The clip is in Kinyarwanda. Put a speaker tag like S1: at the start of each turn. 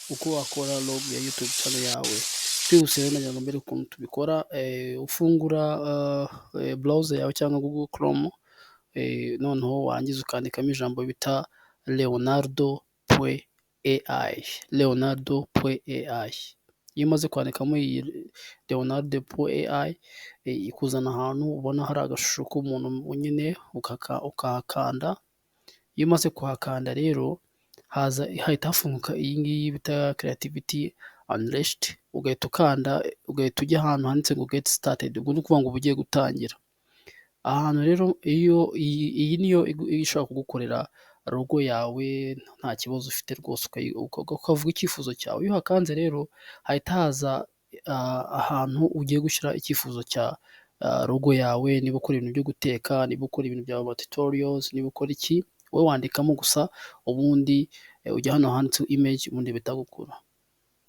S1: uko wakora log ya YouTube channel yawe. Twihuse rero nagira ngo mbere ukuntu tubikora, ufungura browser yawe cyangwa Google Chrome, noneho warangiza ukandikamo ijambo bita leonardo.ai, leonardo.ai. Iyo umaze kwandikamo iyi leonardo.ai, ikuzana ahantu ubona hari agashusho k'umuntu nyine ukahakanda. Iyo umaze kuhakanda rero hahita hafunguka iyi ngiyi bita creativity unleashed, ugahita ukanda, ugahita ujya ahantu handitse ngo get started, ubwo ni ukuvuga ngo uba ugiye gutangira. Ahantu rero iyi niyo ishobora kugukorera logo yawe nta kibazo ufite rwose, ukavuga icyifuzo cyawe. Iyo uhakanze rero hahita haza ahantu ugiye gushyira icyifuzo cya logo yawe, niba ukora ibintu byo guteka, niba ukora ibintu bya tutorials, niba ukora iki, wowe wandikamo gusa, ubundi ujya hano handitse image ubundi bitagukura.